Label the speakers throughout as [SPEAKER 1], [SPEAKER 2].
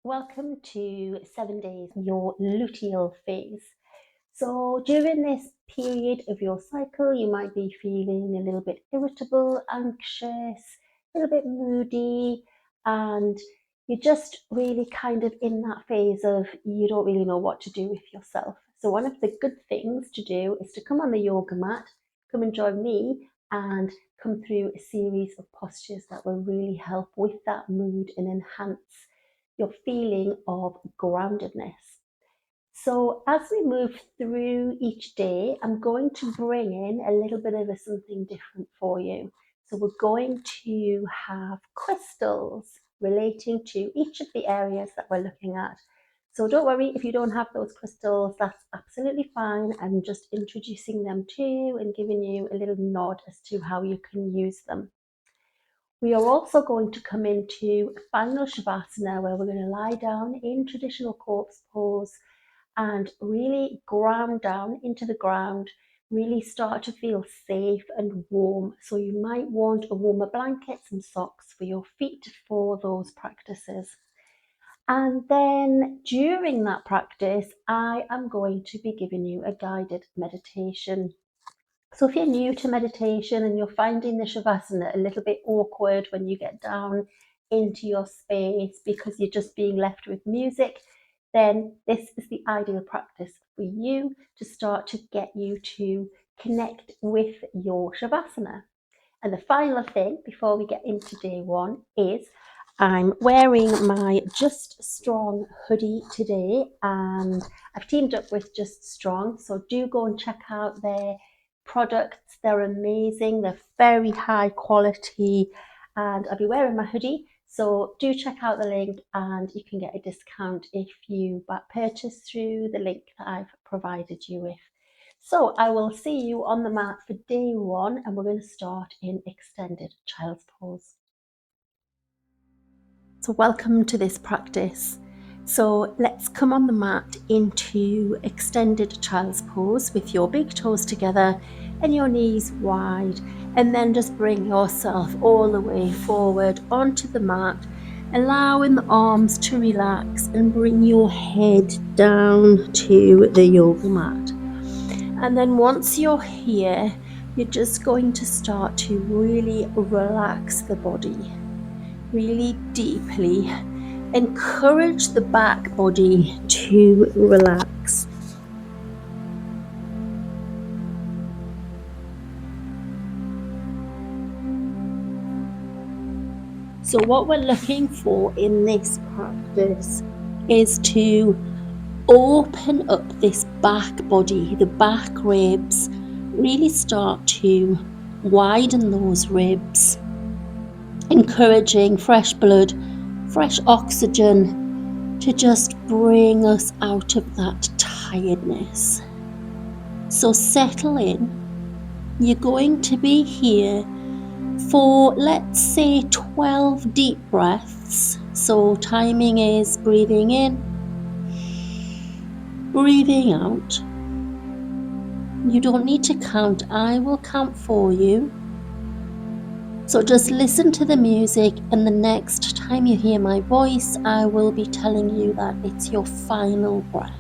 [SPEAKER 1] Welcome to 7 days, your luteal phase. So during this period of your cycle, you might be feeling a little bit irritable, anxious, a little bit moody, and you're just really kind of in that phase of you don't really know what to do with yourself. So one of the good things to do is to come on the yoga mat, come and join me and come through a series of postures that will really help with that mood and enhance your feeling of groundedness. So as we move through each day, I'm going to bring in a little bit of something different for you. So we're going to have crystals relating to each of the areas that we're looking at. So don't worry if you don't have those crystals, that's absolutely fine. I'm just introducing them to you and giving you a little nod as to how you can use them. We are also going to come into final Savasana, where we're going to lie down in traditional corpse pose and really ground down into the ground, really start to feel safe and warm. So you might want a warmer blanket, some socks for your feet for those practices. And then during that practice, I am going to be giving you a guided meditation. So if you're new to meditation and you're finding the Shavasana a little bit awkward when you get down into your space because you're just being left with music, then this is the ideal practice for you to start to get you to connect with your Shavasana. And the final thing before we get into day one is I'm wearing my Just Strong hoodie today, and I've teamed up with Just Strong. So do go and check out their products. They're amazing. They're very high quality, and I'll be wearing my hoodie. So do check out the link and you can get a discount if you purchase through the link that I've provided you with. So I will see you on the mat for day one, and we're going to start in extended child's pose. So welcome to this practice. So let's come on the mat into extended child's pose with your big toes together and your knees wide, and then just bring yourself all the way forward onto the mat, allowing the arms to relax and bring your head down to the yoga mat. And then once you're here, you're just going to start to really relax the body, really deeply. Encourage the back body to relax. So what we're looking for in this practice is to open up this back body, the back ribs, really start to widen those ribs, encouraging fresh blood, fresh oxygen to just bring us out of that tiredness. So settle in. You're going to be here for, let's say, 12 deep breaths. So timing is breathing in, breathing out. You don't need to count. I will count for you. So just listen to the music, and the next time you hear my voice, I will be telling you that it's your final breath.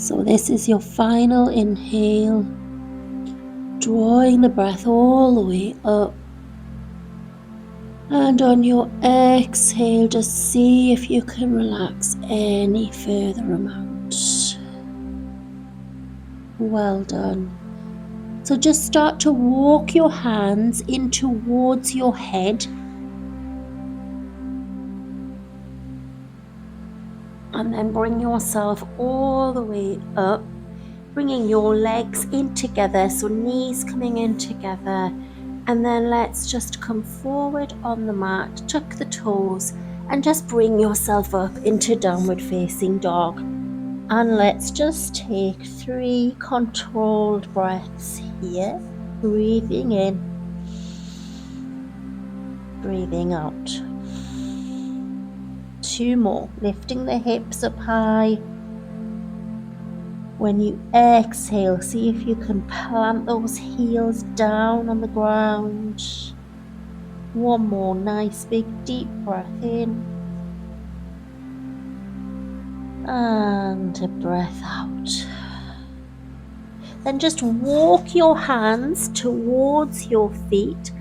[SPEAKER 1] So this is your final inhale, drawing the breath all the way up. And on your exhale, just see if you can relax any further amount. Well done. So just start to walk your hands in towards your head. And then bring yourself all the way up, bringing your legs in together, so knees coming in together. And then let's just come forward on the mat, tuck the toes, and just bring yourself up into downward facing dog. And let's just take 3 controlled breaths here. Breathing in, breathing out. 2 more, lifting the hips up high. When you exhale, see if you can plant those heels down on the ground. 1 more, nice big deep breath in. And a breath out. Then just walk your hands towards your feet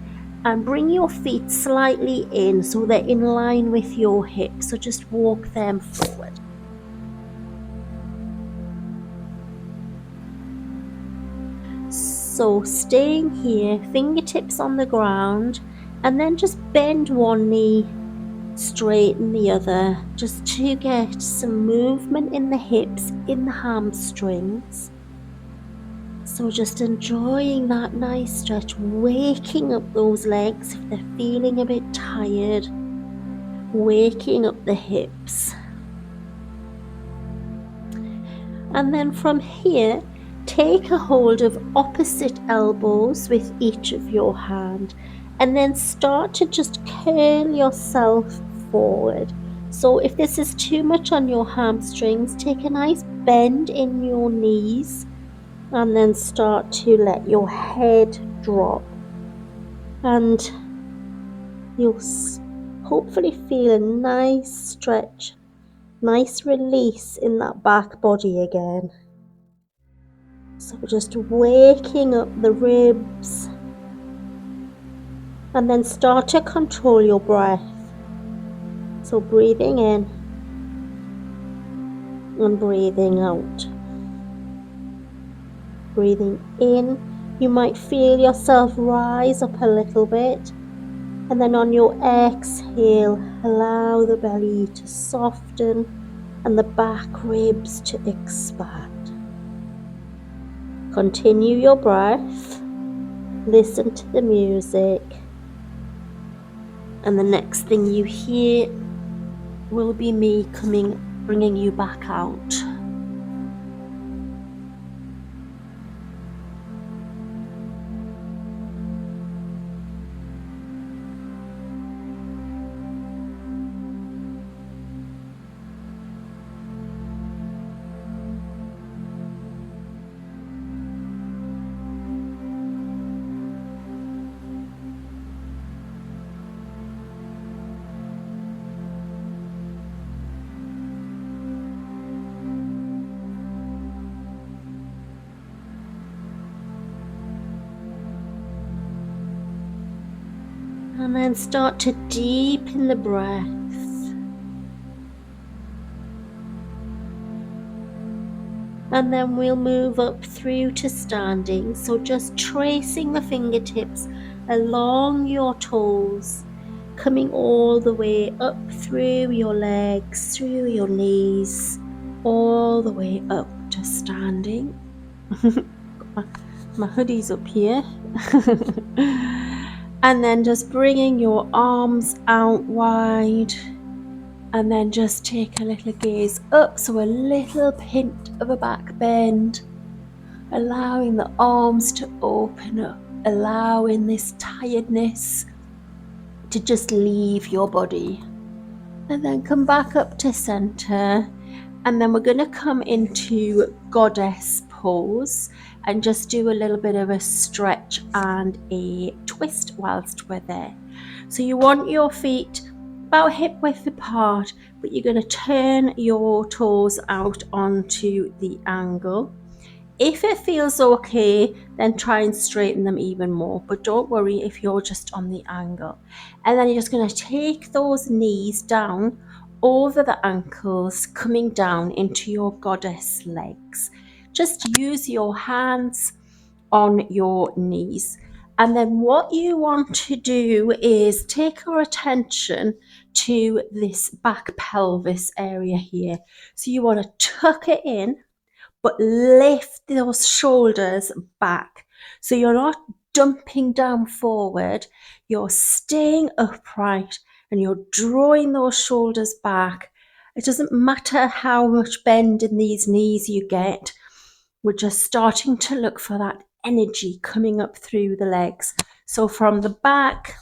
[SPEAKER 1] and bring your feet slightly in so they're in line with your hips. So just walk them forward. So staying here, fingertips on the ground, and then just bend one knee, straighten the other, just to get some movement in the hips, in the hamstrings. So just enjoying that nice stretch, waking up those legs if they're feeling a bit tired, waking up the hips. And then from here, take a hold of opposite elbows with each of your hand, and then start to just curl yourself forward. So if this is too much on your hamstrings, take a nice bend in your knees, and then start to let your head drop. And you'll hopefully feel a nice stretch, nice release in that back body again. So just waking up the ribs, and then start to control your breath. So breathing in and breathing out. Breathing in, you might feel yourself rise up a little bit, and then on your exhale, allow the belly to soften and the back ribs to expand. Continue your breath, listen to the music, and the next thing you hear will be me bringing you back out. And then start to deepen the breath. And then we'll move up through to standing. So just tracing the fingertips along your toes, coming all the way up through your legs, through your knees, all the way up to standing. My hoodie's up here. And then just bringing your arms out wide, and then just take a little gaze up, so a little hint of a back bend, allowing the arms to open up, allowing this tiredness to just leave your body. And then come back up to center, and then we're going to come into goddess pose and just do a little bit of a stretch and a twist whilst we're there. So you want your feet about hip width apart, but you're going to turn your toes out onto the angle. If it feels okay, then try and straighten them even more, but don't worry if you're just on the angle. And then you're just going to take those knees down over the ankles, coming down into your goddess legs. Just use your hands on your knees. And then what you want to do is take your attention to this back pelvis area here. So you want to tuck it in, but lift those shoulders back. So you're not dumping down forward, you're staying upright and you're drawing those shoulders back. It doesn't matter how much bend in these knees you get. We're just starting to look for that energy coming up through the legs. So from the back,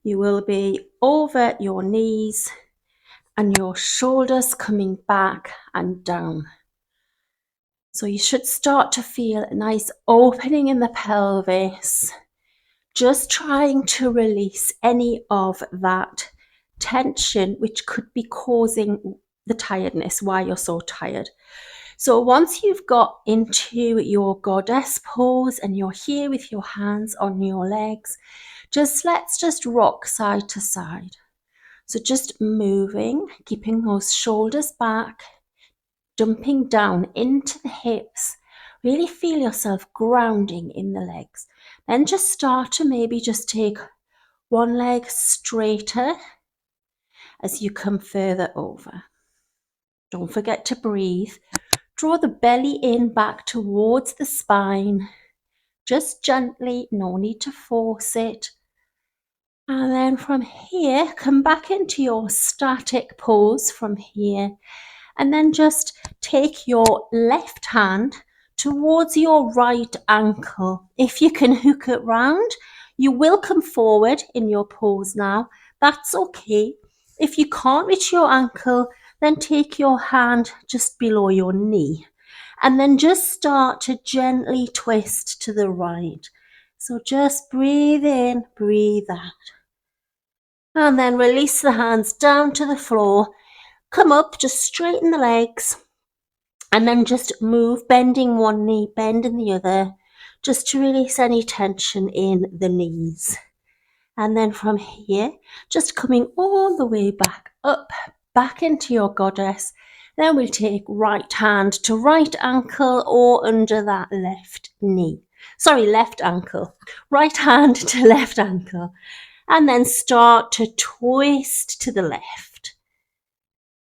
[SPEAKER 1] you will be over your knees and your shoulders coming back and down. So you should start to feel a nice opening in the pelvis, just trying to release any of that tension which could be causing the tiredness, why you're so tired. So once you've got into your goddess pose and you're here with your hands on your legs, let's just rock side to side. So just moving, keeping those shoulders back, dumping down into the hips. Really feel yourself grounding in the legs. Then just start to maybe just take one leg straighter as you come further over. Don't forget to breathe. Draw the belly in back towards the spine. Just gently, no need to force it. And then from here, come back into your static pose from here. And then just take your left hand towards your right ankle. If you can hook it round, you will come forward in your pose now. That's okay. If you can't reach your ankle, then take your hand just below your knee. And then just start to gently twist to the right. So just breathe in, breathe out. And then release the hands down to the floor. Come up, just straighten the legs. And then just move, bending one knee, bending the other, just to release any tension in the knees. And then from here, just coming all the way back up, back into your goddess. Then we'll take right hand to right ankle or under that left knee. Sorry, left ankle. Right hand to left ankle. And then start to twist to the left.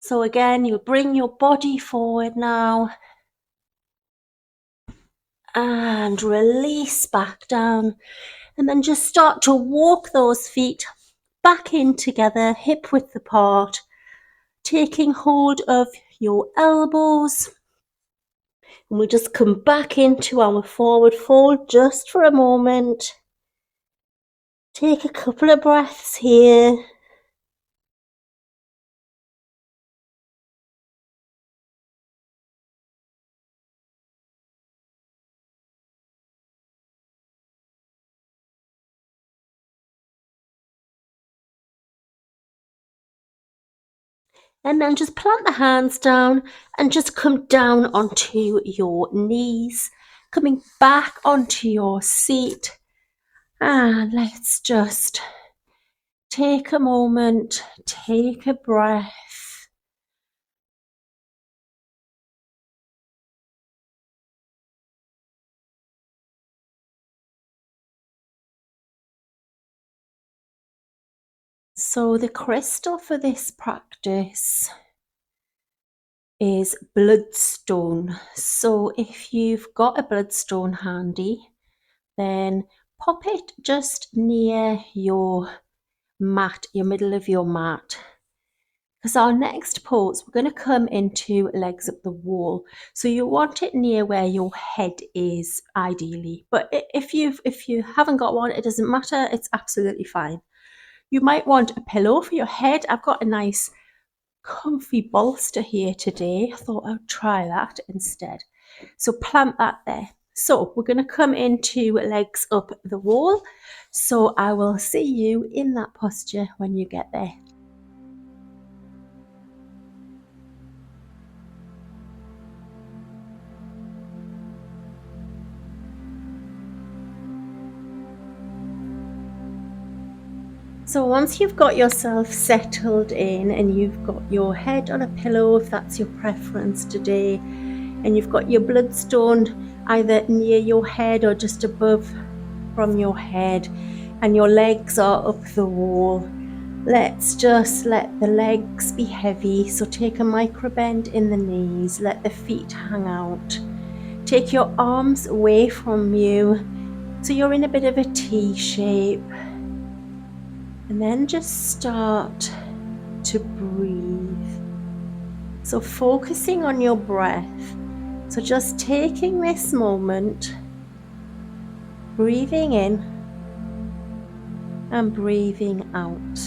[SPEAKER 1] So again, you bring your body forward now. And release back down. And then just start to walk those feet back in together, hip width apart, taking hold of your elbows. And we'll just come back into our forward fold just for a moment. Take a couple of breaths here. And then just plant the hands down and just come down onto your knees, coming back onto your seat. And let's just take a moment, take a breath. So the crystal for this practice is Bloodstone. So if you've got a bloodstone handy, then pop it just near your mat, your middle of your mat. Because our next pose, we're going to come into legs up the wall. So you want it near where your head is, ideally. But if you haven't got one, it doesn't matter. It's absolutely fine. You might want a pillow for your head. I've got a nice comfy bolster here today. I thought I'd try that instead. So plant that there. So we're going to come into legs up the wall. So I will see you in that posture when you get there. So once you've got yourself settled in and you've got your head on a pillow, if that's your preference today, and you've got your bloodstone either near your head or just above from your head, and your legs are up the wall, let's just let the legs be heavy. So take a micro bend in the knees, let the feet hang out. Take your arms away from you so you're in a bit of a T shape. And then just start to breathe. So focusing on your breath. So just taking this moment, breathing in and breathing out.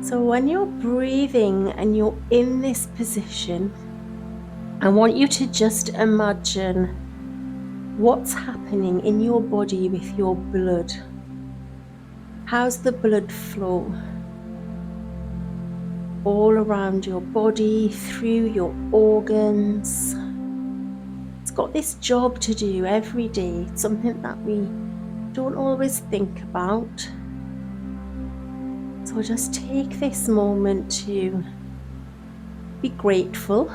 [SPEAKER 1] So when you're breathing and you're in this position, I want you to just imagine what's happening in your body with your blood. How's the blood flow? All around your body, through your organs. It's got this job to do every day. It's something that we don't always think about. So just take this moment to be grateful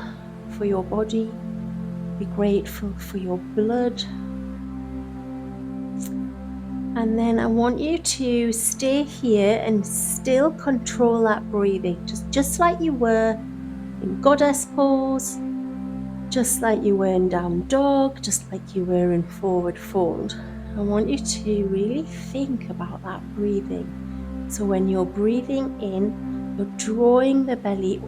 [SPEAKER 1] for your body, be grateful for your blood. And then I want you to stay here and still control that breathing, just like you were in goddess pose, just like you were in down dog, just like you were in forward fold. I want you to really think about that breathing. So when you're breathing in, you're drawing the belly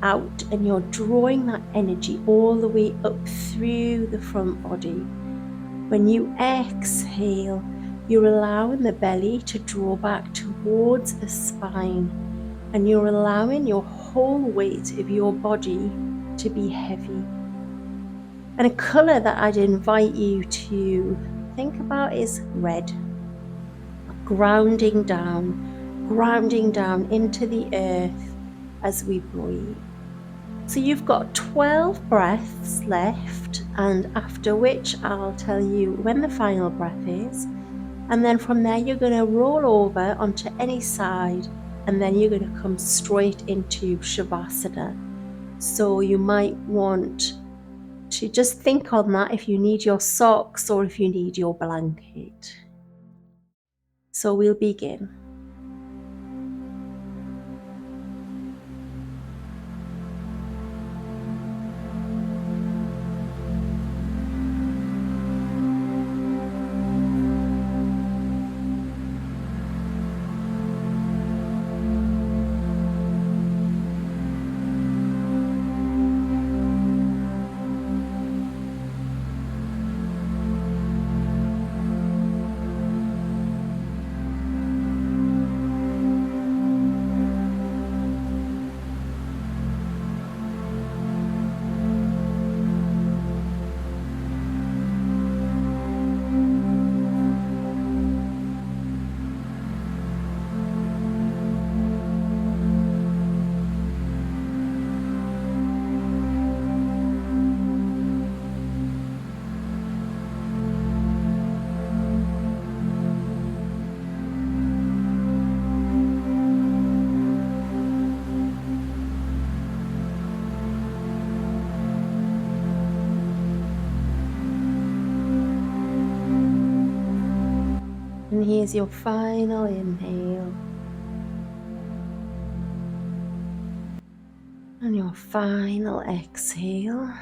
[SPEAKER 1] out and you're drawing that energy all the way up through the front body. When you exhale, you're allowing the belly to draw back towards the spine, and you're allowing your whole weight of your body to be heavy. And a colour that I'd invite you to think about is red. Grounding down into the earth as we breathe. So you've got 12 breaths left, and after which I'll tell you when the final breath is. And then from there you're going to roll over onto any side, and then you're going to come straight into Savasana. So you might want to just think on that if you need your socks or if you need your blanket. So we'll begin. And here's your final inhale. And your final exhale.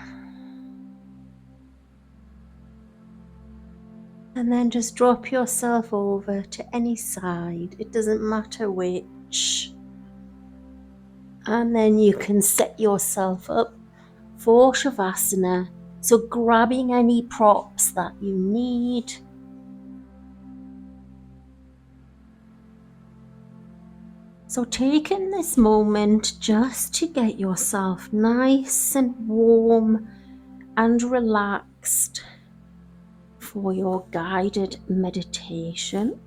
[SPEAKER 1] And then just drop yourself over to any side. It doesn't matter which. And then you can set yourself up for Savasana. So grabbing any props that you need. So taking this moment just to get yourself nice and warm and relaxed for your guided meditation.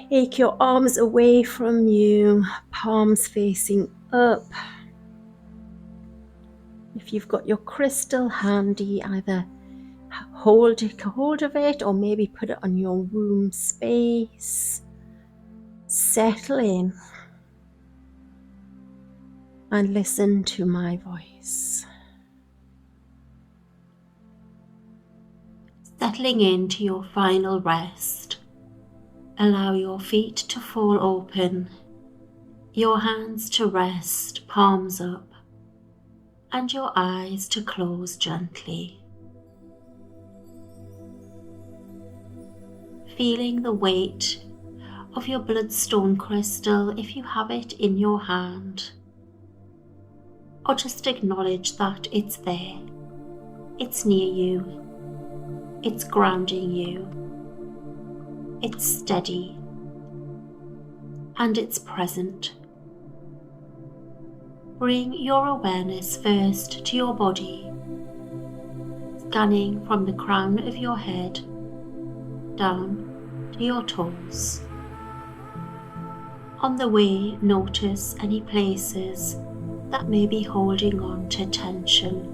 [SPEAKER 1] Take your arms away from you, palms facing up. If you've got your crystal handy, either hold of it or maybe put it on your room space. Settle in and listen to my voice. Settling into your final rest, allow your feet to fall open, your hands to rest, palms up, and your eyes to close gently. Feeling the weight of your bloodstone crystal if you have it in your hand, or just acknowledge that it's there, it's near you, it's grounding you, it's steady, and it's present. Bring your awareness first to your body, scanning from the crown of your head down to your toes. On the way, notice any places that may be holding on to tension.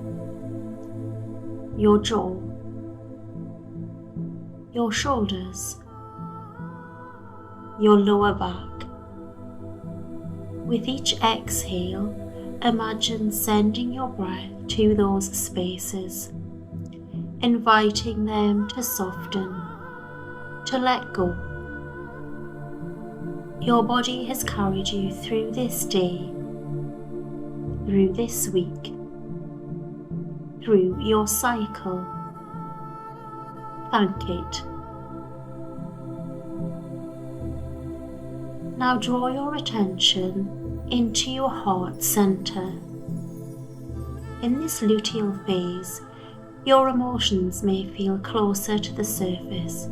[SPEAKER 1] Your jaw, your shoulders, your lower back. With each exhale, imagine sending your breath to those spaces, inviting them to soften, to let go. Your body has carried you through this day, through this week, through your cycle. Thank it. Now draw your attention into your heart center. In this luteal phase, your emotions may feel closer to the surface,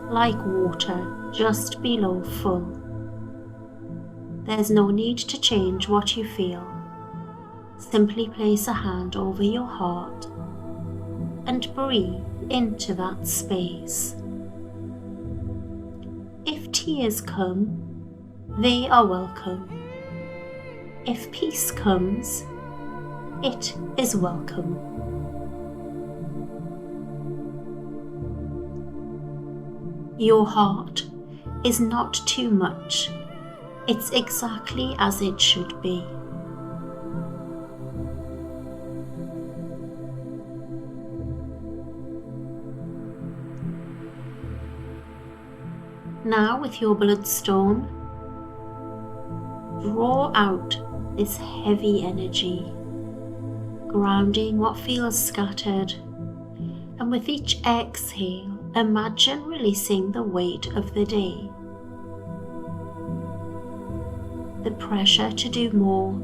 [SPEAKER 1] like water just below full. There's no need to change what you feel. Simply place a hand over your heart and breathe into that space. If tears come, they are welcome. If peace comes, it is welcome. Your heart is not too much. It's exactly as it should be. Now with your bloodstone, draw out this heavy energy, grounding what feels scattered, and with each exhale, imagine releasing the weight of the day. The pressure to do more,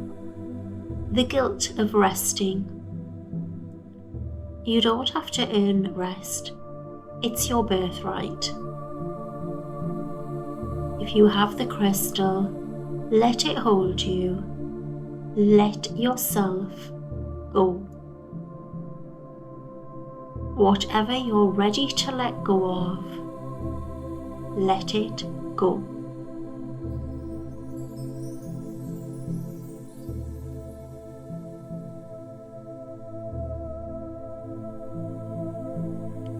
[SPEAKER 1] the guilt of resting. You don't have to earn rest, it's your birthright. If you have the crystal, let it hold you. Let yourself go. Whatever you're ready to let go of, let it go.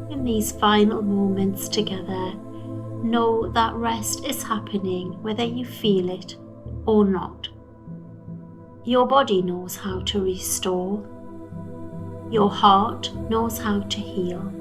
[SPEAKER 1] In these final moments together, know that rest is happening whether you feel it or not. Your body knows how to restore. Your heart knows how to heal.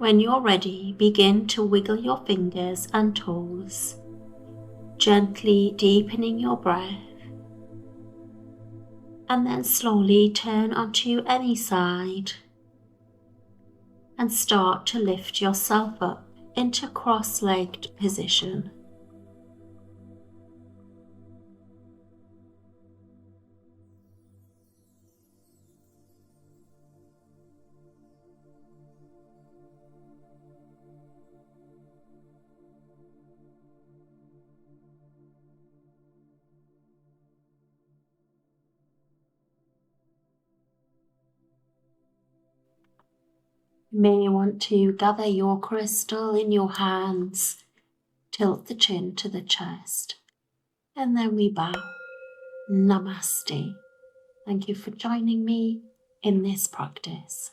[SPEAKER 2] when you're ready, begin to wiggle your fingers and toes, gently deepening your breath, and then slowly turn onto any side and start to lift yourself up into cross-legged position. You may want to gather your crystal in your hands, tilt the chin to the chest, and then we bow. Namaste. Thank you for joining me in this practice.